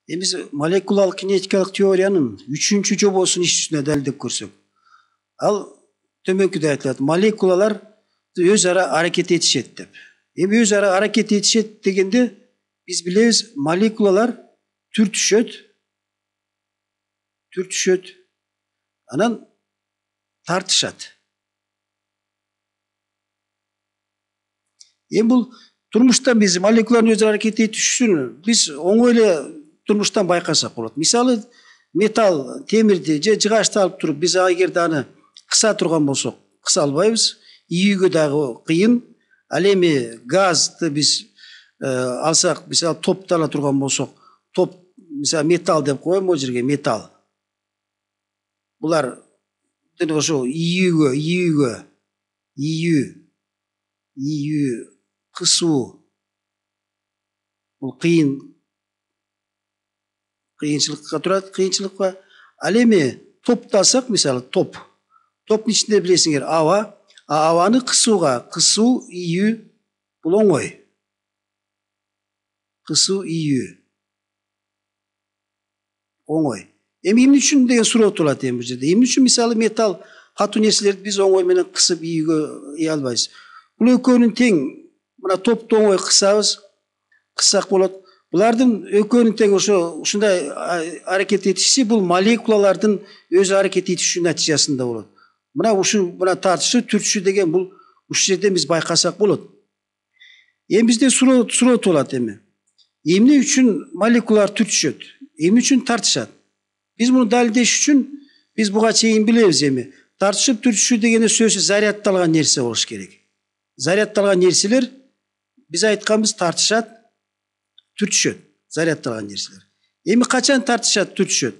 Biz molekulalık kinetikалық теорияның 3-чү жобосын иш жүзүнө далилдеп көрсөк. Ал төмөнкүдө айтылат, молекулалар өз ара аракет этишет деп. Өз ара аракет этишет дегенде биз билебиз, молекулалар түртүшөт, анан тартышат. Бул турмушта биз молекулалардын өз ара аракет этишүүсүн биз оңой эле турмуштан байкасак болот. Мисалы, металл, темирди же жыгачты алып туруп, биз эгерде аны кыса турган болсок, кыса албайбыз. Ийүүгө дагы кыйын. Ал эми газды биз алсак, мисалы топту ала турган болсок, топ, мисалы металл деп коем могу жерге, металл. Булар ошо ийүү, кысуу, бул кыйынчылыкка турат, кыйынчылыкка. Ал эми топту алсак, мисалы топтун ичинде билесиңер аба, абаны кысуу, ийүү, бул оңой. Кысуу, ийүү, оңой. Эмне үчүн деген суроо туулат бул жерде. Эмне үчүн мисалы металл, катуу нерселерди биз оңой менен кысып ийүүгө ие албайбыз? Бул экөөнүн тең, мына топту оңой кыссак болот. Булардын экөөнүн тең ушундай аракет этиши бул молекулалардын өз аракет этишүү натыйжасында болот. Мына тартышы, түртүшү деген бул ушул жерден биз байкасак болот. Бизде суроо туулат эми. Эмне үчүн молекулалар түртүшөт? Эмне үчүн тартышат? Биз муну далилдеш үчүн биз буга чейин билебиз эми. Тартышып түртүшүү дегенде сөзсүз зарядталган нерсе болуш керек. Зарядталган нерселер биз айтканбыз тартышат, түртүшөт, зарядталган нерселер. Эми качан тартышат, түртүшөт?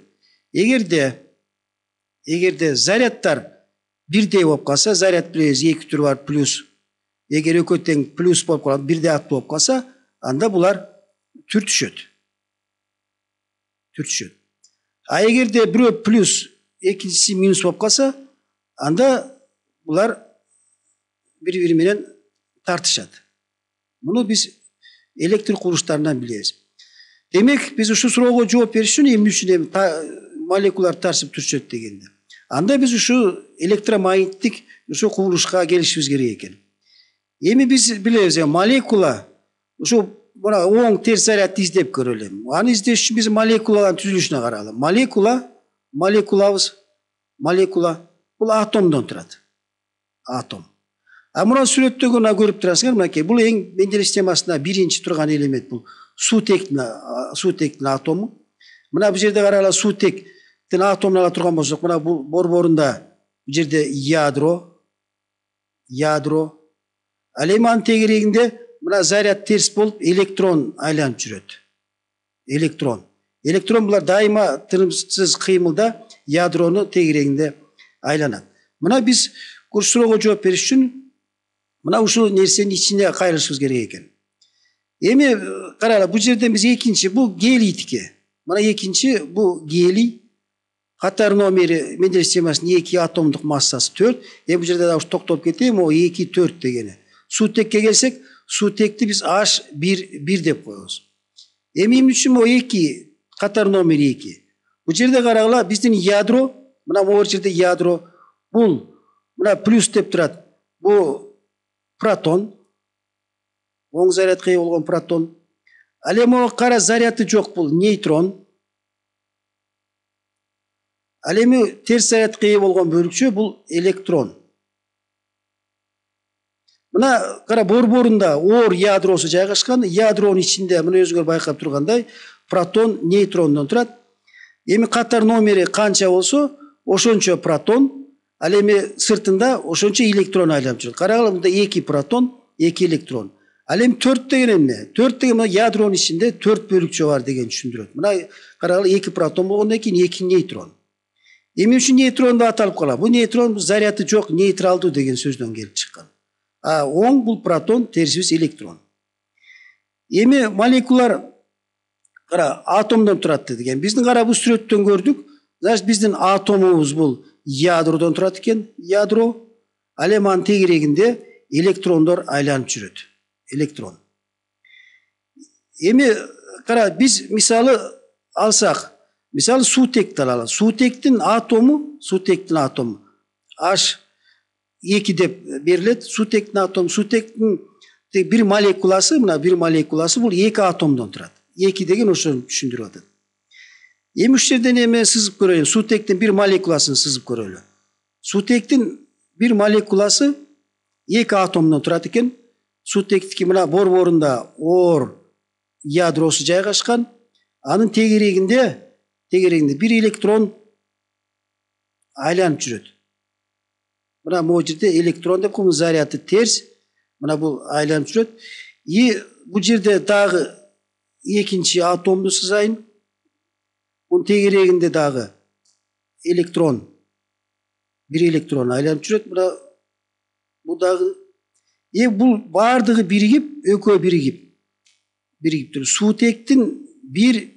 Эгерде зарядтар бирдей болуп калса, заряд билебиз, эки түрү бар, плюс. Эгер экөө тең плюс болуп калат, бирдей аттуу болуп калса, анда булар түртүшөт. А эгерде бирөө плюс, экинчиси минус болуп калса, анда булар бири-бири менен тартышат. Муну биз электр курулуштарынан билебиз. Демек, биз ушул суроого жооп бериш үчүн эмне үчүн молекулалар тартышып турушат дегенде, анда биз ушул электромагниттик ушул курулушка келишибиз керек экен. Эми биз билебиз, молекула ушул мына оң терс зарядты издеп көрөлү. Аны издеш үчүн биз молекулалардын түзүлүшүнө карайлы. Молекула бул атомдон турат. Атом. А мына сүрөттөгүн көрүп турасыңар, мынакей, бул эң Менделеев системасында биринчи турган элемент, бул суутектин атому. Мына бул жерде карайлы, суутектин атомун ала турган болсок, мына бул борборунда бул жерде ядро. Ал эми анын тегерегинде мына заряд терс болуп, электрон айланып жүрөт. Электрон булар дайыма тынымсыз кыймылда ядрону тегерегинде айланат. Мына биз суроого жооп бериш үчүн мына ушул нерсенин ичине кайрылышыбыз керек экен. Эми карайлы, бул жерден биз экинчи, бул гелийдики. Мына экинчи, бул гелий. Катар номери Менделеев системасынын 2 атомдук массасы 4. Бул жерде да токтоп кетейин, могу 2, 4 дегени. Суутекке келсек, суутекти биз H1 деп коебуз. Эмне үчүн могу 2, катар номери 2? Бул жерде карагыла, биздин ядро, мына могу жерде ядро, бул мына плюс деп турат. Бул протон, оң зарядка ээ болгон протон. Ал эми кара заряды жок, бул нейтрон. Ал эми терс зарядка ээ болгон бөлүкчө, бул электрон. Мына кара борборунда оор ядросу жайгашкан, ядронун ичинде мына өзүңөр байкап тургандай протон, нейтрондон турат. Эми катар номери канча болсо, ошончо протон, ал эми сыртында ошончо электрон айланып жүрөт. Карагыла, мында 2 протон, 2 электрон. Ал эми 4 деген эмне? 4 деген мына ядронун ичинде 4 бөлүкчө бар деген түшүндүрөт. Мына карагыла, 2 протон болгондон кийин 2 нейтрон. Эмне үчүн нейтрон деп аталып калат? Бул нейтрон заряды жок, нейтралдуу деген сөздөн келип чыккан. А оң бул протон, терсибиз электрон. Эми молекулалар кара атомдон турат деген. Биздин кара бул сүрөттөн көрдүк. Значит, биздин атомубуз бул ядродон турат экен, ядро. Ал эми анын тегерегинде электрондор айланып жүрөт. Электрон. Эми кара, биз мисалы алсак, мисалы суутекти алалы. Суутектин атому H2 деп берилет. Суутектин атому, суутектин бир молекуласы, мына бир молекуласы бул 2 атомдон турат. 2 деген ошону түшүндүрүп атат. Эми ушул жерден эме сызып көрөлү. Суутектин бир молекуласын сызып көрөлү. Суутектин бир молекуласы 2 атомдон турат экен. Суутектики мына борборунда оор ядросу жайгашкан. Анын тегерегинде бир электрон айланып жүрөт. Мына могу жерде электрон деп коебуз, заряды терс. Мына бул айланып жүрөт. И бул жерде дагы экинчи атомду сызайын. Бунун тегерегинде дагы электрон, бир электрон айланып жүрөт. Мына бул дагы бул бардыгы биригип, экөө биригип туруп суутектин бир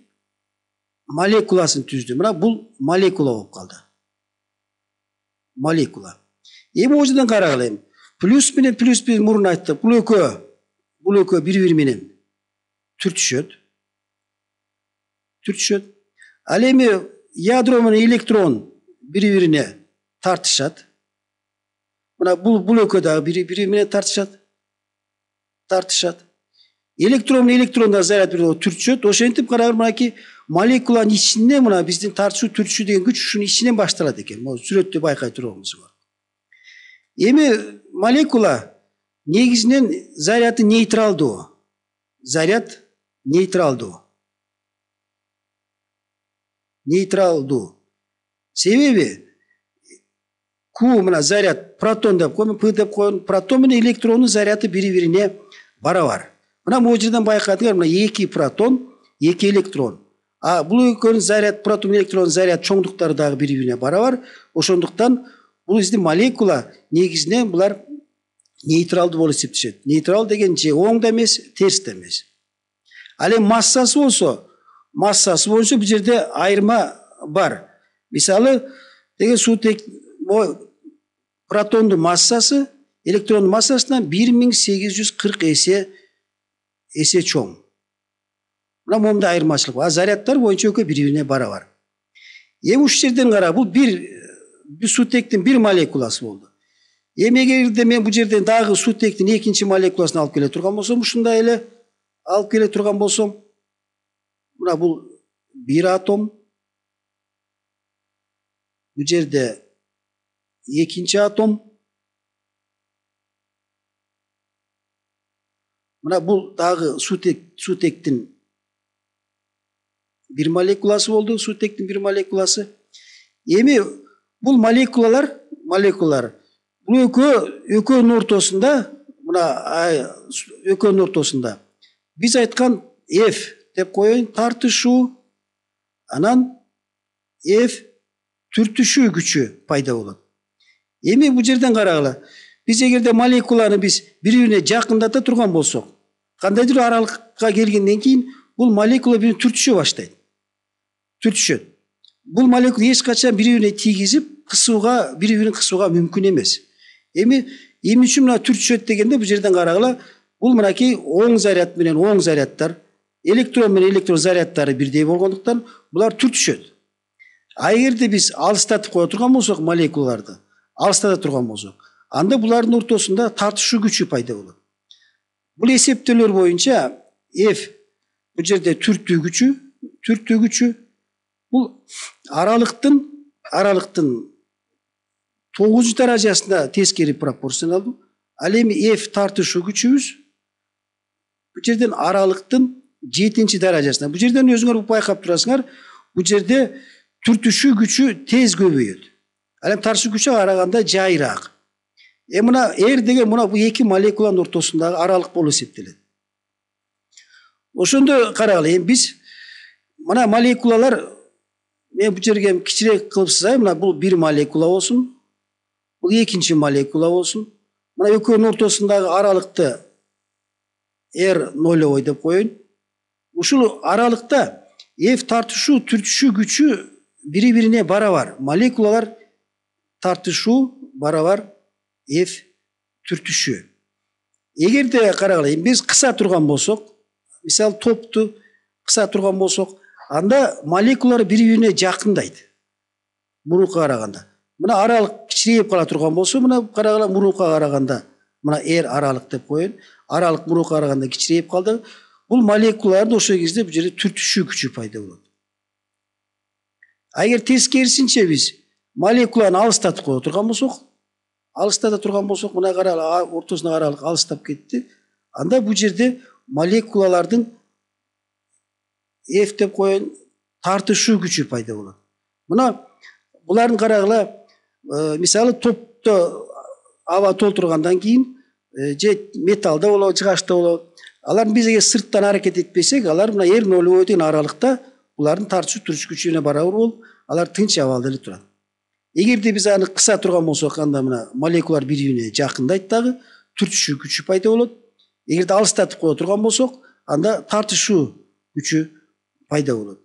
молекуласын түздү. Мына бул молекула болуп калды. Молекула. Эми могу жерден карагыла. Плюс менен плюс биз мурун айттык. Бул экөө бири-бири менен түртүшөт. Ал эми ядро менен электрон бири-бирине тартышат. Мына бул экөө дагы бири-бири менен тартышат. Электрон менен электрон да заряд бири түртүшөт. Ошентип карагыла, мынакей молекуланын ичинде мына биздин тартышуу түртүшүү деген күч ушунун ичинен башталат экен. Могу сүрөттө байкай турганбыз. Эми молекула негизинен заряды нейтралдуу. Себеби Q мына заряд протон деп коебуз, P деп коебуз. Протон менен электрондун заряды бири-бирине барабар. Мына могу жерден байкадыңар, мына 2 протон, 2 электрон. А бул экөөнүн заряд, протон менен электрондун заряд чоңдуктары дагы бири-бирине барабар. Ошондуктан бул биздин молекула негизинен булар нейтралдуу болуп эсептешет. Нейтрал деген же оң да эмес, терс да эмес. Ал эми массасы боюнча бул жерде айырма бар. Мисалы, деген суутек протондун массасы электрондун массасынан 1840 эсе чоң. Мына момундай айырмачылык бар. Заряддар боюнча экөө бири-бирине барабар. Эми ушул жерден кара, бул бир суутектин бир молекуласы болду. Эми эгерде мен бул жерден дагы суутектин экинчи молекуласын алып келе турган болсом, ушундай эле алып келе турган болсом, мына бул бир атом, бул жерде экинчи атом, мына бул дагы суутектин бир молекуласы болду, суутектин бир молекуласы. Эми бул молекулалар бул экөөнүн ортосунда, мына экөөнүн ортосунда биз айткан F деп коеюн, тартышуу, анан F түртүшүү күчү пайда болот. Эми бул жерден карагыла. Биз эгерде молекуланы бири-бирине жакындата турган болсок, кандайдыр аралыкка келгенден кийин бул молекула бири түртүшө баштайт. Бул молекула эч качан бири-бирине тийгизип, бири-бирин кысууга мүмкүн эмес. Эми үчүн мына түртүшөт дегенде бул жерден карагыла, бул мынакей оң заряд менен оң заряддар, электрон менен электрон заряддары бирдей болгондуктан булар түртүшөт. А эгерде биз алыстатып кое турган болсок, молекулаларды алыстата турган болсок, анда булардын ортосунда тартышуу күчү пайда болот. Бул эсептөөлөр боюнча F бул жерде түртүү күчү бул аралыктын 9 даражасында тескери пропорционалдуу. Ал эми F тартышуу күчүбүз бул жерден аралыктын 7 даражасында. Бул жерден өзүңөр байкап турасыңар, бул жерде түртүшүү күчү тез көбөйөт. Ал эми тартышуу күчү караганда жайыраак. Мына R деген мына бул эки молекуланын ортосундагы аралык болуп эсептелет. Ошондо карагыла, эми биз мына молекулалар, мен бул жерге кичирээк кылып сызайын, мына бул бир молекула болсун, бул экинчи молекула болсун. Мына экөөнүн ортосундагы аралыкты R0 деп коеюн. Ушул аралыкта F тартышуу, түртүшүү күчү бири-бирине барабар. Молекулалар тартышуу барабар, F түртүшүү. Эгерде карагыла, биз кыса турган болсок, мисалы топту кыса турган болсок, анда молекулалар бири-бирине жакындайт. Мурункуга караганда. Мына аралык кичирейип кала турган болсо, мына карагыла мурункуга караганда, мына аралык деп коеюн. Аралык мурункуга караганда кичирейип калды. Бул молекулаларды ошол кезде бул жерде түртүшүү күчү пайда болот. Эгер тескерисинче биз молекуланы алыстатып кое турган болсок, мына карагыла ортосуна аралык алыстап кетти. Анда бул жерде молекулалардын F деп коеюн, тартышуу күчү пайда болот. Мына булардын карагыла, мисалы топто аба толтургандан кийин же металлда болобу, жыгачта болобу, алар биз эгер сырттан аракет этпесек, алар мына R0 деген аралыкта булардын тартышуу туруш күчүнө барабар болуп, алар тынч абалда эле турат. Эгерде биз аны кыса турган болсок, анда мына молекулалар бири-бирине жакындайт дагы, түртүшүү күчү пайда болот. Эгерде алыстатып кое турган болсок, анда тартышуу күчү пайда болот.